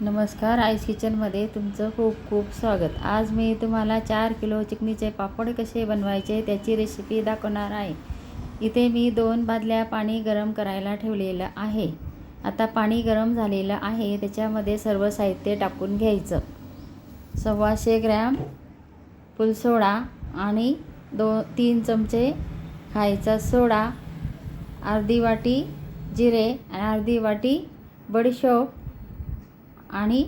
नमस्कार, आईस किचनमध्ये तुमचं खूप खूप स्वागत। आज मी तुम्हाला 4 किलो चिकनीचे पापड कसे बनवायचे त्याची रेसिपी दाखवणार आहे। इथे मी 2 बादल्या पाणी गरम करायला ठेवलेलं आहे। आता पाणी गरम झालेलं आहे, त्याच्यामध्ये सर्व साहित्य टाकून घ्यायचं। 125 ग्रॅम फुलसोडा आणि 3 चमचे खायचा सोडा, अर्धी वाटी जिरे आणि अर्धी वाटी बडीशोप आणि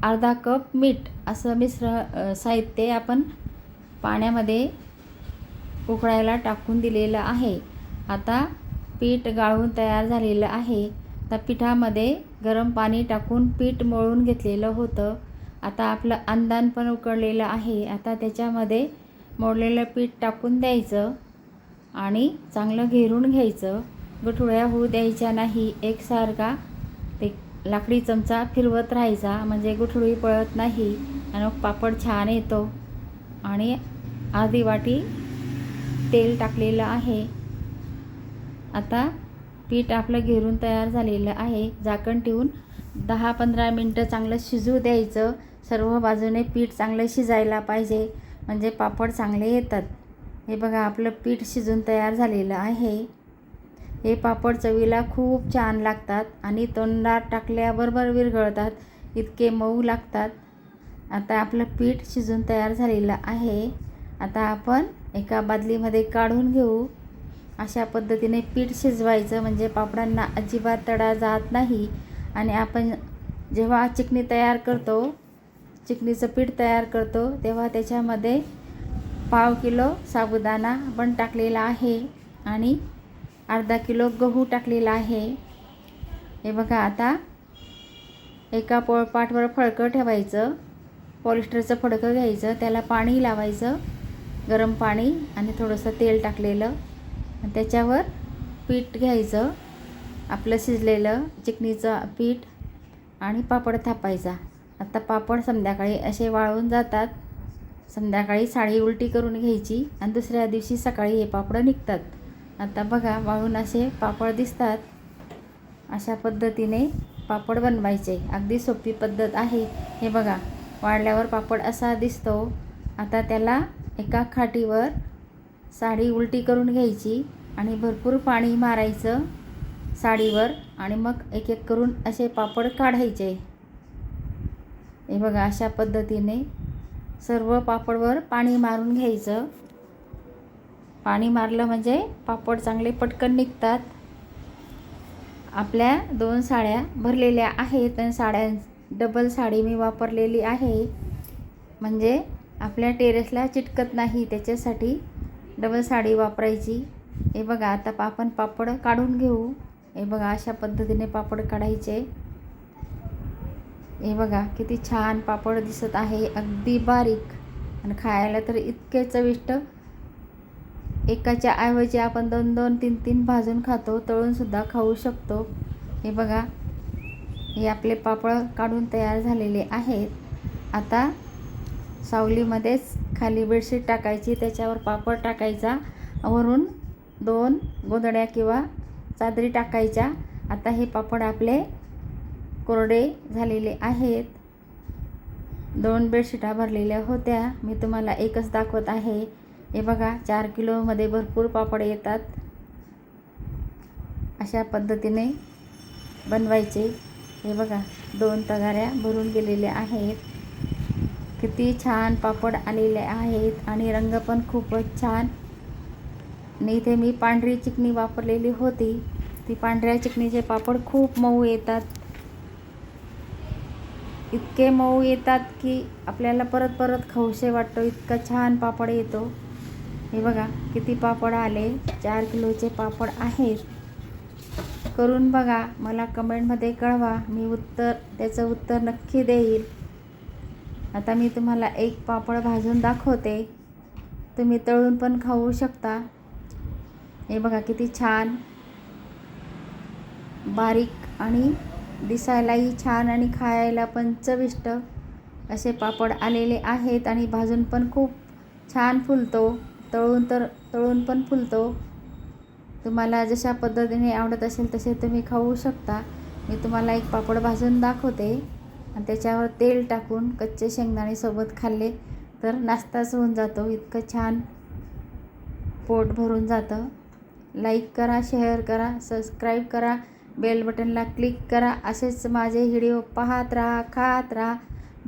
अर्धा कप मीठ असं साहित्य आपण पाण्यामध्ये उकळायला टाकून दिलेलं आहे। आता पीठ गाळून तयार झालेलं आहे। त्या पिठामध्ये गरम पाणी टाकून पीठ मळून घेतलेलं होतं। आता आपलं अंदान पण उकळलेलं आहे। आता त्याच्यामध्ये मळलेलं पीठ टाकून द्यायचं आणि चांगलं घेरून घ्यायचं। गुठळ्या होऊ द्यायच्या नाही, एकसारखा ते लाकडी चमचा फिरवत राहायचा, म्हणजे गुठळी पळत नाही आणि पापड छान येतो। आणि अर्धी वाटी तेल टाकलेलं आहे। आता पीठ आपलं घेरून तयार झालेलं आहे। झाकण ठेवून 10-15 मिनटं चांगलं शिजू द्यायचं। सर्व बाजूने पीठ चांगलं शिजायला पाहिजे, म्हणजे पापड चांगले येतात। हे बघा, आपलं पीठ शिजून तयार झालेलं आहे। हे पापड चवीला खूप छान लागतात आणि तोंडात टाकल्याबरोबर विरघळतात, इतके मऊ लागतात। आता आपलं पीठ शिजून तयार झालेलं आहे। आता आपण एका बादलीमध्ये काढून घेऊ। अशा पद्धतीने पीठ शिजवायचं, म्हणजे पापडांना अजिबात तडा जात नाही। आणि आपण जेव्हा चिकनीचं पीठ तयार करतो तेव्हा त्याच्यामध्ये पाव किलो साबुदाणा पण टाकलेला आहे आणि अर्धा किलो गहू टाकलेला आहे। हे बघा, आता एका पोळपाटवर फडकं ठेवायचं, पॉलिस्टरचं फडकं घ्यायचं, त्याला पाणी लावायचं, गरम पाणी आणि थोडंसं तेल टाकलेलं, त्याच्यावर पीठ घ्यायचं, आपलं शिजलेलं चिकनीचं पीठ, आणि पापड थापायचा। आता पापड संध्याकाळी असे वाळून जातात। संध्याकाळी साडी उलटी करून घ्यायची आणि दुसऱ्या दिवशी सकाळी हे पापड निघतात। आता बघा, वाळून असे पापड दिसतात। अशा पद्धतीने पापड बनवायचे, अगदी सोपी पद्धत आहे। हे बघा, वाळल्यावर पापड असा दिसतो। आता त्याला एका खाटीवर साडी उलटी करून घ्यायची आणि भरपूर पाणी मारायचं साडीवर, आणि मग एक एक करून असे पापड काढायचे। हे बघा, अशा पद्धतीने सर्व पापडवर पाणी मारून घ्यायचं। पाणी मारलं म्हणजे पापड चांगले पटकन निघतात। आपल्या 2 साड्या भरलेल्या आहेत आणि डबल साडी मी वापरलेली आहे, म्हणजे आपल्या टेरेसला चिटकत नाही, त्याच्यासाठी डबल साडी वापरायची। हे बघा, आता आपण पापड काढून घेऊ। हे बघा, अशा पद्धतीने पापड काढायचे। हे बघा, किती छान पापड दिसत आहे, अगदी बारीक, आणि खायला तर इतके चविष्ट। एकाच्या ऐवजी आपण 2-2, 3-3 भाजून खातो, तळून सुद्धा खाऊ शकतो। हे बघा, हे आपले पापड काढून तयार झालेले आहेत। आता सावलीमध्येच खाली बेडशीट टाकायची, त्याच्यावर पापड टाकायचा, वरून 2 गोधड्या किंवा चादरी टाकायच्या। आता हे पापड आपले कोरडे झालेले आहेत। 2 बेडशीटा भरलेल्या होत्या, मी तुम्हाला एकच दाखवत आहे। हे बघा, 4 किलोमध्ये भरपूर पापड येतात। अशा पद्धतीने बनवायचे। हे बघा, 2 तगाऱ्या भरून गेलेल्या आहेत। किती छान पापड आलेले आहेत आणि रंग पण खूपच छान। आणि इथे मी पांढरी चिकनी वापरलेली होती, ती पांढऱ्या चिकनीचे पापड खूप मऊ येतात, इतके मऊ येतात की आपल्याला परत परत खाऊशे वाटतो, इतका छान पापड येतो। हे बघा, किती पापड आले, 4 किलोचे पापड आहेत। करून बघा, मला कमेंटमध्ये कळवा, मी त्याचं उत्तर नक्की देईल। आता मी तुम्हाला एक पापड भाजून दाखवते, तुम्ही तळून पण खाऊ शकता। हे बघा, किती छान बारीक आणि दिसायलाही छान आणि खायला पण चविष्ट असे पापड आलेले आहेत। आणि भाजून पण खूप छान फुलतो, तळून पण फुलतो। तुम्हाला जशा पद्धतीने आवडत असेल तसे तुम्ही खाऊ शकता। मी तुम्हाला एक पापड भाजून दाखवते आणि त्याच्यावर तेल टाकून कच्चे शेंगदाणे सोबत खाल्ले तर नाश्ताच होऊन जातो. इतकं छान पोट भरून जातं. लाईक करा, शेअर करा, सबस्क्राईब करा, बेल बटनला क्लिक करा. असेच माझे व्हिडिओ पाहत राहा, खात राहा.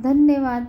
धन्यवाद.